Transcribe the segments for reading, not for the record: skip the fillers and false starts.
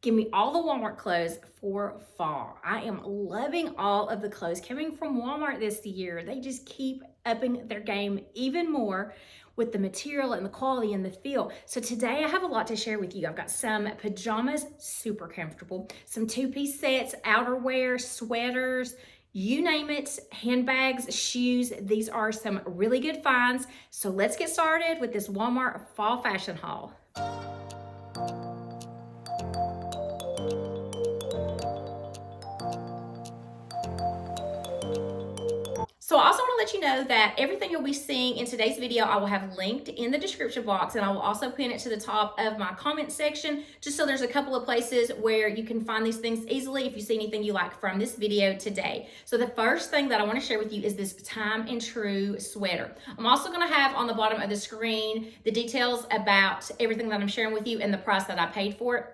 Give me all the Walmart clothes for fall. I am loving all of the clothes coming from Walmart this year. They just keep upping their game even more with the material and the quality and the feel. So today I have a lot to share with you. I've got some pajamas, super comfortable, some two-piece sets, outerwear, sweaters, you name it, handbags, shoes. These are some really good finds. So let's get started with this Walmart fall fashion haul. So I also want to let you know that everything you'll be seeing in today's video, I will have linked in the description box, and I will also pin it to the top of my comment section, just so there's a couple of places where you can find these things easily if you see anything you like from this video today. So the first thing that I want to share with you is this Time and True sweater. I'm also going to have on the bottom of the screen the details about everything that I'm sharing with you and the price that I paid for it.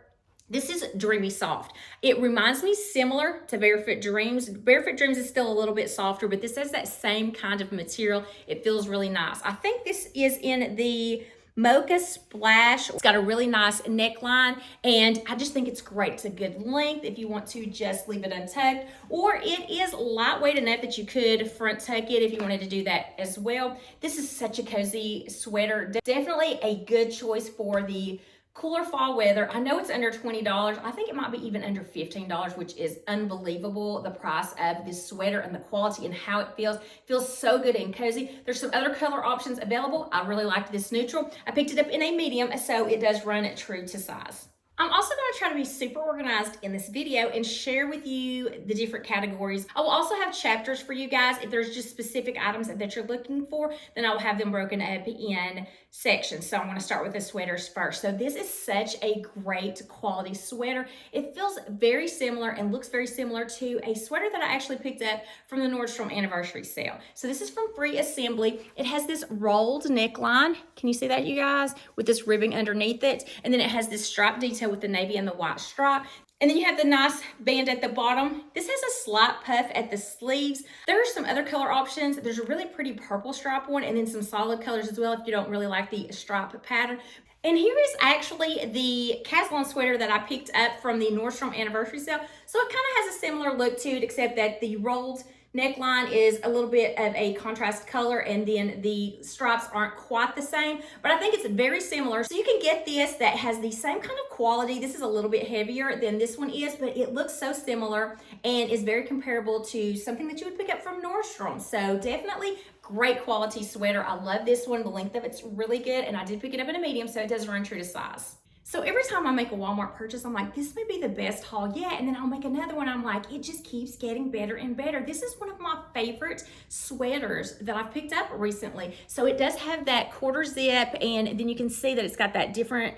This is Dreamy Soft. It reminds me similar to Barefoot Dreams. Barefoot Dreams is still a little bit softer, but this has that same kind of material. It feels really nice. I think this is in the Mocha Splash. It's got a really nice neckline, and I just think it's great. It's a good length if you want to just leave it untucked, or it is lightweight enough that you could front tuck it if you wanted to do that as well. This is such a cozy sweater. Definitely a good choice for the cooler fall weather. I know it's under $20. I think it might be even under $15, which is unbelievable. The price of this sweater and the quality and how it feels so good and cozy. There's some other color options available. I really liked this neutral. I picked it up in a medium, so it does run true to size. I'm also going to try to be super organized in this video and share with you the different categories. I will also have chapters for you guys. If there's just specific items that you're looking for, then I will have them broken up in sections. So I'm going to start with the sweaters first. So this is such a great quality sweater. It feels very similar and looks very similar to a sweater that I actually picked up from the Nordstrom anniversary sale. So this is from Free Assembly. It has this rolled neckline. Can you see that, you guys? With this ribbing underneath it. And then it has this stripe detail with the navy and the white stripe. And then you have the nice band at the bottom. This has a slight puff at the sleeves. There are some other color options. There's a really pretty purple stripe one, and then some solid colors as well if you don't really like the stripe pattern. And here is actually the Caslon sweater that I picked up from the Nordstrom anniversary sale. So it kind of has a similar look to it, except that the rolled neckline is a little bit of a contrast color, and then the stripes aren't quite the same, but I think it's very similar. So you can get this that has the same kind of quality. This is a little bit heavier than this one is, but it looks so similar and is very comparable to something that you would pick up from Nordstrom. So definitely great quality sweater. I love this one. The length of it's really good, and I did pick it up in a medium, so it does run true to size. So every time I make a Walmart purchase, I'm like, this may be the best haul yet. And then I'll make another one. I'm like, it just keeps getting better and better. This is one of my favorite sweaters that I've picked up recently. So it does have that quarter zip, and then you can see that it's got that different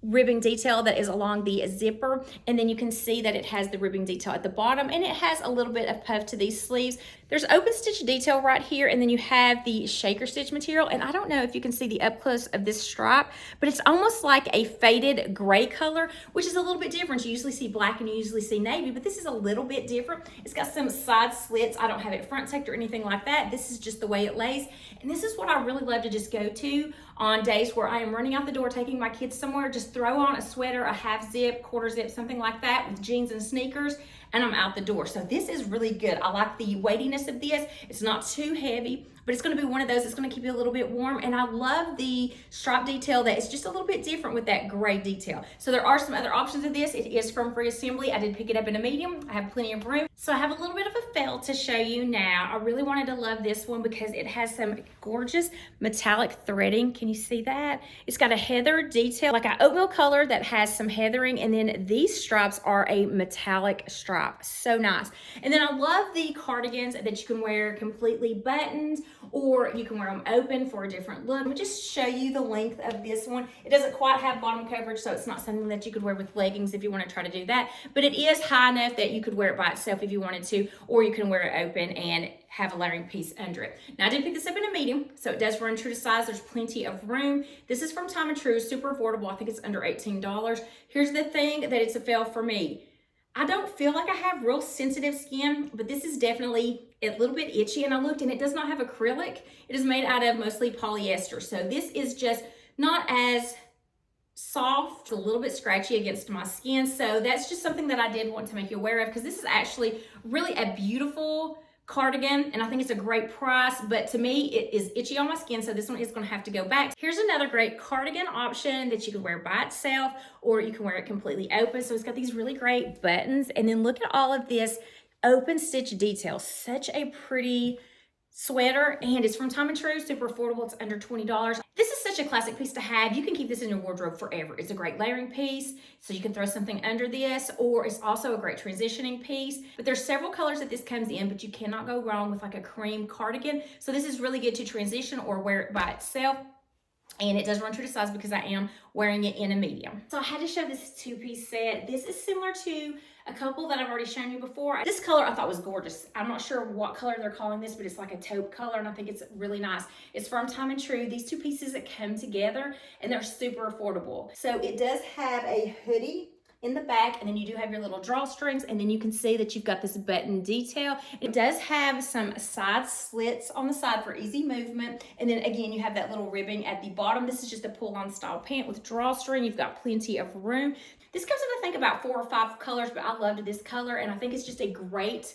ribbing detail that is along the zipper, and then you can see that it has the ribbing detail at the bottom, and it has a little bit of puff to these sleeves. There's open stitch detail right here, and then you have the shaker stitch material, and I don't know if you can see the up close of this stripe, but it's almost like a faded gray color, which is a little bit different. You usually see black and you usually see navy, but this is a little bit different. It's got some side slits. I don't have it front tucked or anything like that. This is just the way it lays, and this is what I really love to just go to on days where I am running out the door, taking my kids somewhere. Just throw on a sweater, a half zip, quarter zip, something like that with jeans and sneakers, and I'm out the door. So this is really good. I like the weightiness of this. It's not too heavy, but it's going to be one of those that's going to keep you a little bit warm. And I love the stripe detail that it's just a little bit different with that gray detail. So there are some other options of this. It is from Free Assembly. I did pick it up in a medium. I have plenty of room. So I have a little bit of a felt to show you now. I really wanted to love this one because it has some gorgeous metallic threading. Can you see that? It's got a heather detail, like an oatmeal color that has some heathering, and then these stripes are a metallic stripe. So nice. And then I love the cardigans that you can wear completely buttoned, or you can wear them open for a different look. Let me just show you the length of this one. It doesn't quite have bottom coverage, so it's not something that you could wear with leggings if you want to try to do that, but it is high enough that you could wear it by itself if you wanted to, or you can wear it open and have a layering piece under it. Now I did pick this up in a medium, so it does run true to size. There's plenty of room. This is from Time and True, super affordable. I think it's under $18. Here's the thing that it's a fail for me. I don't feel like I have real sensitive skin, but this is definitely a little bit itchy, and I looked and it does not have acrylic. It is made out of mostly polyester. So this is just not as soft, a little bit scratchy against my skin. So that's just something that I did want to make you aware of, because this is actually really a beautiful cardigan, and I think it's a great price, but to me it is itchy on my skin, so this one is going to have to go back. Here's another great cardigan option that you can wear by itself, or you can wear it completely open. So it's got these really great buttons, and then look at all of this open stitch detail. Such a pretty sweater, and it's from Time and True, super affordable. It's under $20. This is such a classic piece to have. You can keep this in your wardrobe forever. It's a great layering piece, so you can throw something under this, or it's also a great transitioning piece. But there's several colors that this comes in, but you cannot go wrong with like a cream cardigan. So this is really good to transition or wear it by itself. And it does run true to size because I am wearing it in a medium. So I had to show this two-piece set. This is similar to a couple that I've already shown you before. This color I thought was gorgeous. I'm not sure what color they're calling this, but it's like a taupe color, and I think it's really nice. It's from Time and True. These two pieces that come together, and they're super affordable. So it does have a hoodie in the back, and then you do have your little drawstrings, and then you can see that you've got this button detail. It does have some side slits on the side for easy movement, and then again you have that little ribbing at the bottom. This is just a pull-on style pant with drawstring. You've got plenty of room. This comes in I think about 4 or 5 colors, but I loved this color, and I think it's just a great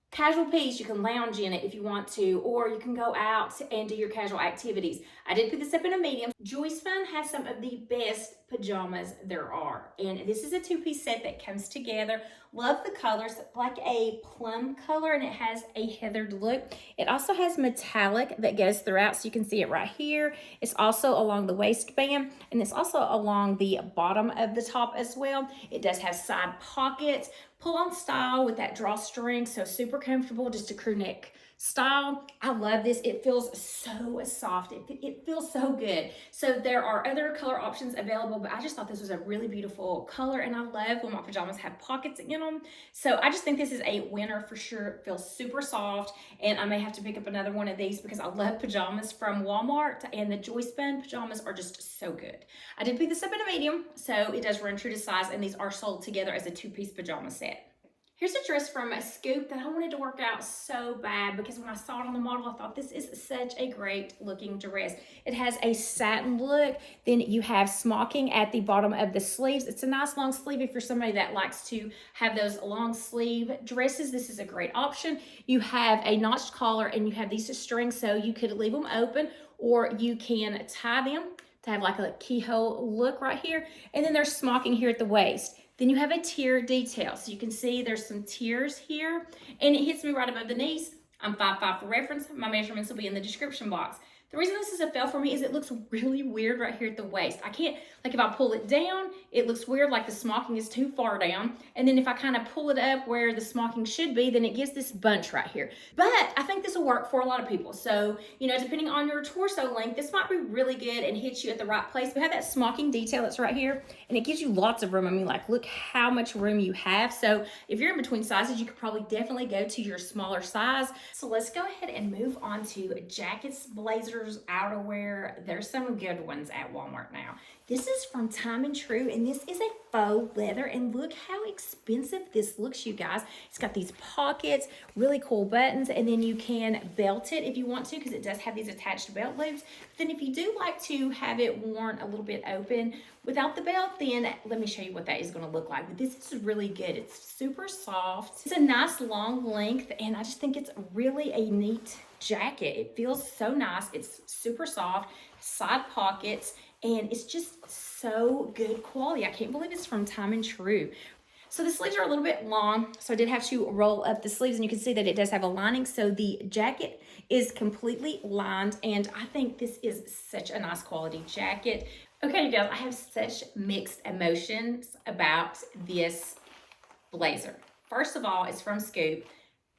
casual piece. You can lounge in it if you want to, or you can go out and do your casual activities. I did put this up in a medium. Joyspun has some of the best pajamas there are, and this is a two-piece set that comes together. Love the colors, like a plum color, and it has a heathered look. It also has metallic that goes throughout, so you can see it right here. It's also along the waistband, and it's also along the bottom of the top as well. It does have side pockets, pull-on style with that drawstring, so super comfortable, just a crew neck style. I love this. It feels so soft. It feels so good. So there are other color options available, but I just thought this was a really beautiful color, and I love when my pajamas have pockets in them. So I just think this is a winner for sure. It feels super soft, and I may have to pick up another one of these because I love pajamas from Walmart, and the Joyspun pajamas are just so good. I did pick this up in a medium, so it does run true to size, and these are sold together as a two-piece pajama set. Here's a dress from a Scoop that I wanted to work out so bad, because when I saw it on the model, I thought this is such a great looking dress. It has a satin look. Then you have smocking at the bottom of the sleeves. It's a nice long sleeve if you're somebody that likes to have those long sleeve dresses. This is a great option. You have a notched collar, and you have these strings, so you could leave them open, or you can tie them to have like a keyhole look right here. And then there's smocking here at the waist. Then you have a tier detail. So you can see there's some tiers here, and it hits me right above the knees. I'm 5'5" for reference. My measurements will be in the description box. The reason this is a fail for me is it looks really weird right here at the waist. I can't, like if I pull it down, it looks weird, like the smocking is too far down. And then if I kind of pull it up where the smocking should be, then it gives this bunch right here. But I think this will work for a lot of people. So, you know, depending on your torso length, this might be really good and hit you at the right place. We have that smocking detail that's right here, and it gives you lots of room. I mean, like, look how much room you have. So if you're in between sizes, you could probably definitely go to your smaller size. So let's go ahead and move on to jackets, blazers, outerwear. There's some good ones at Walmart now. This is from Time and True, and this is a faux leather, and look how expensive this looks, you guys. It's got these pockets, really cool buttons, and then you can belt it if you want to, because it does have these attached belt loops. But then if you do like to have it worn a little bit open without the belt, then let me show you what that is going to look like. But this is really good. It's super soft. It's a nice long length, and I just think it's really a neat jacket. It feels so nice. It's super soft, side pockets, and it's just so good quality. I can't believe it's from Time and True. So the sleeves are a little bit long, so I did have to roll up the sleeves, and you can see that it does have a lining, so the jacket is completely lined, and I think this is such a nice quality jacket. Okay, you guys, I have such mixed emotions about this blazer. First of all, it's from Scoop,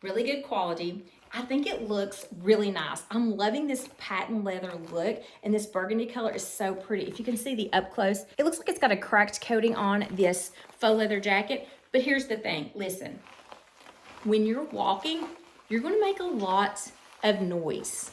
really good quality. I think it looks really nice. I'm loving this patent leather look, and this burgundy color is so pretty. If you can see the up close, it looks like it's got a cracked coating on this faux leather jacket. But here's the thing, listen, when you're walking, you're gonna make a lot of noise.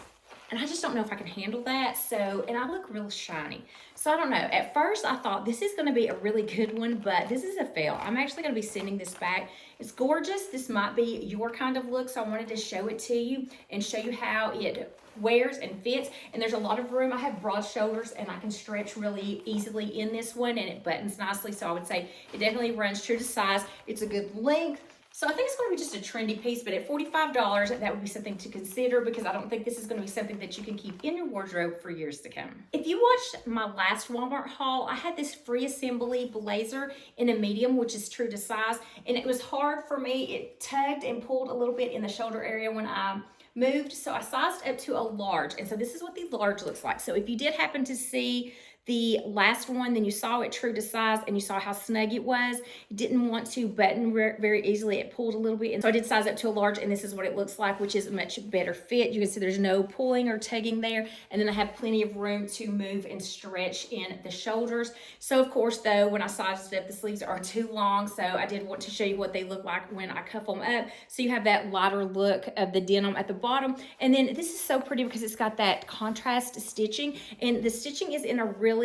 and I just don't know if I can handle that. So, and I look real shiny. So I don't know. At first I thought this is going to be a really good one, but this is a fail. I'm actually going to be sending this back. It's gorgeous. This might be your kind of look, so I wanted to show it to you and show you how it wears and fits. And there's a lot of room. I have broad shoulders and I can stretch really easily in this one, and it buttons nicely. So I would say it definitely runs true to size. It's a good length. So I think it's going to be just a trendy piece, but at $45, that would be something to consider, because I don't think this is going to be something that you can keep in your wardrobe for years to come. If you watched my last Walmart haul, I had this free assembly blazer in a medium, which is true to size, and it was hard for me. It tugged and pulled a little bit in the shoulder area when I moved, so I sized up to a large, and so this is what the large looks like. So if you did happen to see the last one, then you saw it true to size and you saw how snug it was. It didn't want to button very easily. It pulled a little bit, and so I did size up to a large, and this is what it looks like, which is a much better fit. You can see there's no pulling or tugging there, and then I have plenty of room to move and stretch in the shoulders. So of course though, when I sized it up, the sleeves are too long, so I did want to show you what they look like when I cuff them up. So you have that lighter look of the denim at the bottom, and then this is so pretty because it's got that contrast stitching, and the stitching is in a really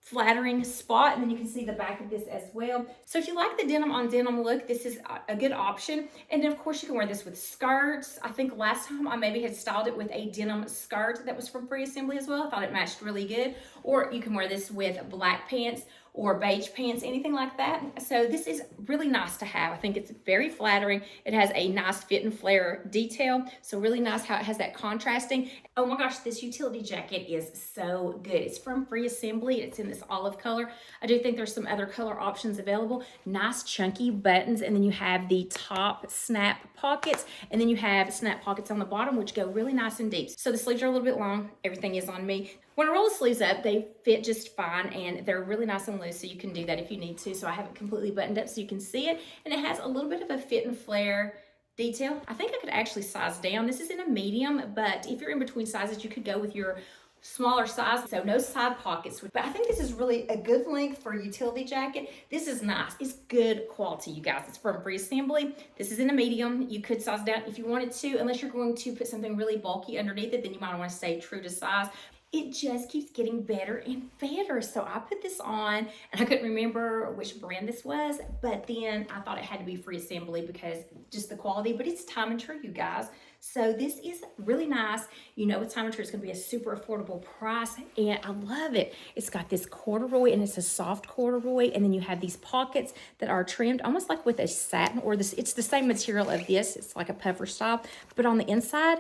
flattering spot, and then you can see the back of this as well. So if you like the denim on denim look, this is a good option. And then of course you can wear this with skirts. I think last time I maybe had styled it with a denim skirt that was from Free Assembly as well. I thought it matched really good. Or you can wear this with black pants or beige pants, anything like that. So this is really nice to have. I think it's very flattering. It has a nice fit and flare detail. So really nice how it has that contrasting. Oh my gosh, this utility jacket is so good. It's from Free Assembly. It's in this olive color. I do think there's some other color options available. Nice chunky buttons, and then you have the top snap pockets, and then you have snap pockets on the bottom, which go really nice and deep. So the sleeves are a little bit long. Everything is on me. When I roll the sleeves up, they fit just fine, and they're really nice and loose, so you can do that if you need to. So I have it completely buttoned up so you can see it, and it has a little bit of a fit and flare detail. I think I could actually size down. This is in a medium, but if you're in between sizes, you could go with your smaller size, so no side pockets. But I think this is really a good length for a utility jacket. This is nice. It's good quality, you guys. It's from Free Assembly. This is in a medium. You could size down if you wanted to, unless you're going to put something really bulky underneath it, then you might want to stay true to size. It just keeps getting better and better. So I put this on, and I couldn't remember which brand this was, but then I thought it had to be Free Assembly because just the quality, but it's time and true, you guys. So this is really nice. You know, it's time and true. It's going to be a super affordable price, and I love it. It's got this corduroy, and it's a soft corduroy, and then you have these pockets that are trimmed almost like with a satin, or this. It's the same material of this. It's like a puffer style, but on the inside,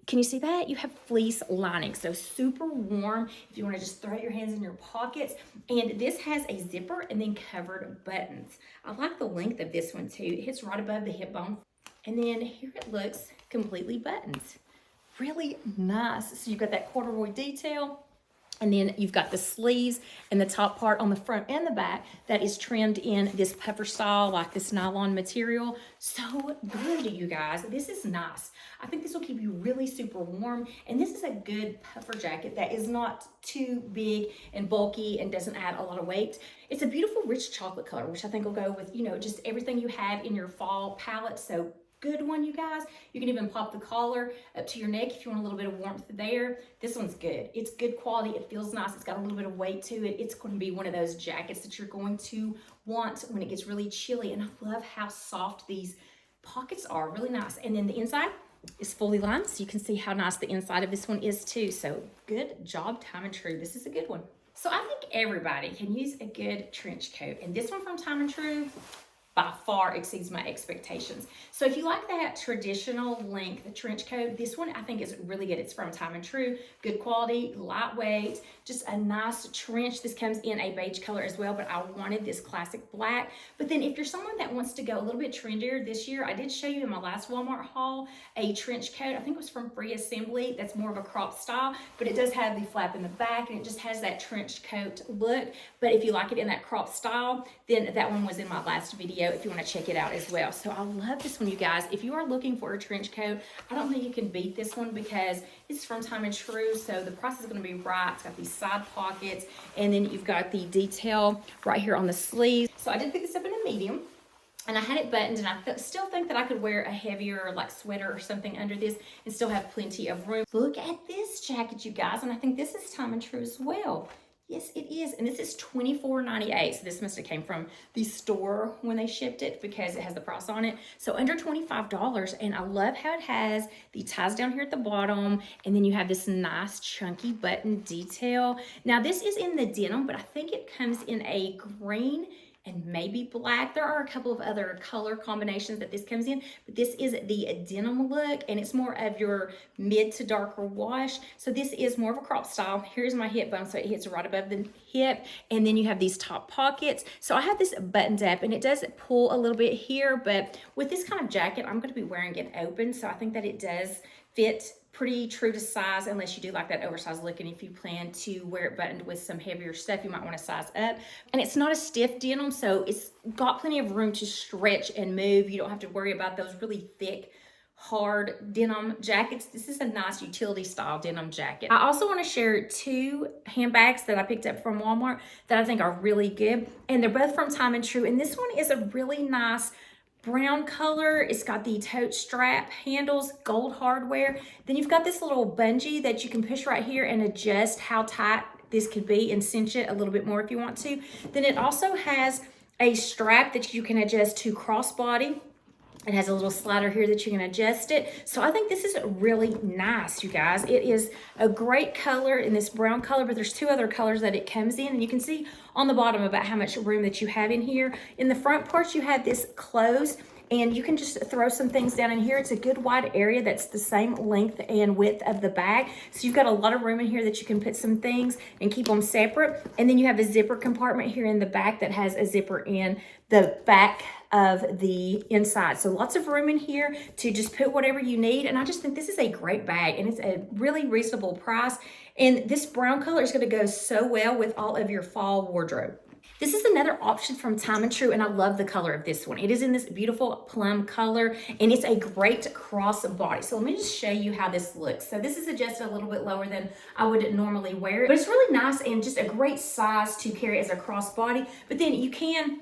can you see that? You have fleece lining, so super warm if you want to just throw your hands in your pockets. And this has a zipper and then covered buttons. I like the length of this one too. It hits right above the hip bone. And then here it looks completely buttoned. Really nice. So you've got that corduroy detail. And then you've got the sleeves and the top part on the front and the back that is trimmed in this puffer style, like this nylon material. So good, you guys. This is nice. I think this will keep you really super warm. And this is a good puffer jacket that is not too big and bulky and doesn't add a lot of weight. It's a beautiful, rich chocolate color, which I think will go with, you know, just everything you have in your fall palette. So good one, you guys. You can even pop the collar up to your neck if you want a little bit of warmth there. This one's good. It's good quality. It feels nice. It's got a little bit of weight to it. It's going to be one of those jackets that you're going to want when it gets really chilly. And I love how soft these pockets are. Really nice. And then the inside is fully lined, so you can see how nice the inside of this one is too. So good job, Time and True. This is a good one. So I think everybody can use a good trench coat. And this one from Time and True by far exceeds my expectations. So if you like that traditional length trench coat, this one I think is really good. It's from Time and True, good quality, lightweight, just a nice trench. This comes in a beige color as well, but I wanted this classic black. But then if you're someone that wants to go a little bit trendier this year, I did show you in my last Walmart haul a trench coat. I think it was from Free Assembly. That's more of a crop style, but it does have the flap in the back, and it just has that trench coat look. But if you like it in that crop style, then that one was in my last video if you want to check it out as well. So I love this one, you guys. If you are looking for a trench coat, I don't think you can beat this one because it's from Time and True, so the price is going to be right. It's got these side pockets, and then you've got the detail right here on the sleeve. So I did pick this up in a medium. And I had it buttoned, and I still think that I could wear a heavier like sweater or something under this and still have plenty of room. Look at this jacket, you guys, and I think this is time and true as well. Yes, it is, and this is $24.98. So this must have came from the store when they shipped it because it has the price on it. So under $25, and I love how it has the ties down here at the bottom, and then you have this nice chunky button detail. Now this is in the denim, but I think it comes in a green and maybe black. There are a couple of other color combinations that this comes in, but this is the denim look, and it's more of your mid to darker wash. So this is more of a crop style. Here's my hip bone, so it hits right above the hip, and then you have these top pockets. So I have this buttoned up, and it does pull a little bit here, but with this kind of jacket, I'm gonna be wearing it open, so I think that it does fit pretty true to size, unless you do like that oversized look, and if you plan to wear it buttoned with some heavier stuff, you might want to size up. And it's not a stiff denim, so it's got plenty of room to stretch and move. You don't have to worry about those really thick, hard denim jackets. This is a nice utility style denim jacket. I also want to share two handbags that I picked up from Walmart that I think are really good, and they're both from Time and True. And this one is a really nice brown color. It's got the tote strap handles, gold hardware. Then you've got this little bungee that you can push right here and adjust how tight this could be and cinch it a little bit more if you want to. Then it also has a strap that you can adjust to crossbody. It has a little slider here that you can adjust it. So I think this is really nice, you guys. It is a great color in this brown color, but there's two other colors that it comes in, and you can see on the bottom about how much room that you have in here. In the front part, you have this closed, and you can just throw some things down in here. It's a good wide area that's the same length and width of the bag. So you've got a lot of room in here that you can put some things and keep them separate. And then you have a zipper compartment here in the back that has a zipper in the back of the inside. So lots of room in here to just put whatever you need. And I just think this is a great bag, and it's a really reasonable price. And this brown color is gonna go so well with all of your fall wardrobe. This is another option from Time and True, and I love the color of this one. It is in this beautiful plum color, and it's a great cross body. So let me just show you how this looks. So this is adjusted a little bit lower than I would normally wear it, but it's really nice and just a great size to carry as a cross body. But then you can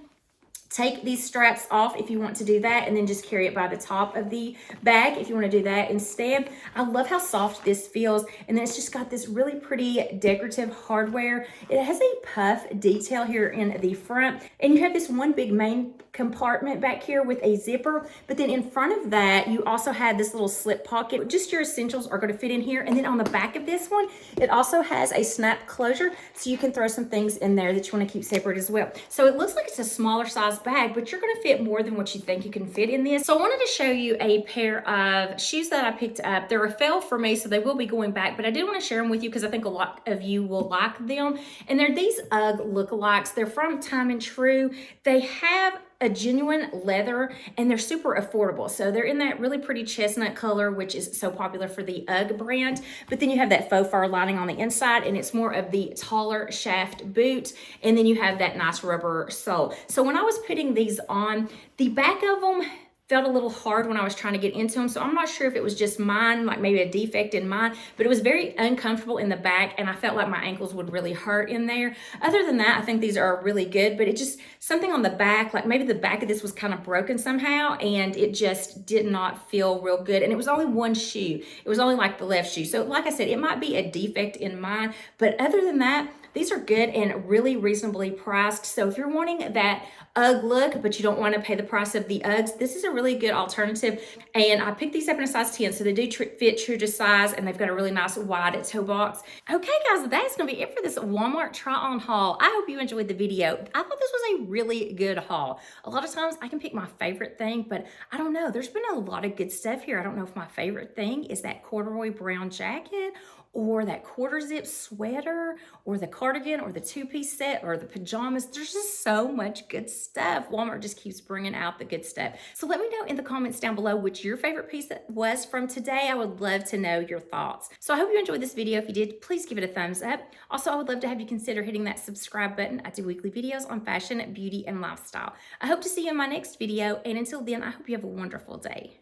take these straps off if you want to do that, and then just carry it by the top of the bag if you want to do that instead. I love how soft this feels, and then it's just got this really pretty decorative hardware. It has a puff detail here in the front, and you have this one big main compartment back here with a zipper, but then in front of that you also have this little slip pocket. Just your essentials are going to fit in here, and then on the back of this one it also has a snap closure, so you can throw some things in there that you want to keep separate as well. So it looks like it's a smaller size bag, but you're going to fit more than what you think you can fit in this. So I wanted to show you a pair of shoes that I picked up. They're a fail for me, so they will be going back, but I did want to share them with you because I think a lot of you will like them. And they're these UGG lookalikes. They're from Time and True. They have a genuine leather, and they're super affordable. So they're in that really pretty chestnut color, which is so popular for the UGG brand. But then you have that faux fur lining on the inside, and it's more of the taller shaft boot. And then you have that nice rubber sole. So when I was putting these on, the back of them felt a little hard when I was trying to get into them. So I'm not sure if it was just mine, like maybe a defect in mine, but it was very uncomfortable in the back, and I felt like my ankles would really hurt in there. Other than that, I think these are really good, but it just, something on the back, like maybe the back of this was kind of broken somehow, and it just did not feel real good. And it was only one shoe. It was only like the left shoe. So like I said, it might be a defect in mine, but other than that, these are good and really reasonably priced. So if you're wanting that UGG look, but you don't want to pay the price of the Uggs, this is a really good alternative. And I picked these up in a size 10, so they do fit true to size, and they've got a really nice wide toe box. Okay, guys, that's going to be it for this Walmart try-on haul. I hope you enjoyed the video. I thought this was a really good haul. A lot of times I can pick my favorite thing, but I don't know. There's been a lot of good stuff here. I don't know if my favorite thing is that corduroy brown jacket, or that quarter zip sweater, or the cardigan, or the two-piece set, or the pajamas. There's just so much good stuff. Walmart just keeps bringing out the good stuff. So let me know in the comments down below which your favorite piece was from today. I would love to know your thoughts. So I hope you enjoyed this video. If you did, please give it a thumbs up. Also, I would love to have you consider hitting that subscribe button. I do weekly videos on fashion, beauty, and lifestyle. I hope to see you in my next video, and until then, I hope you have a wonderful day.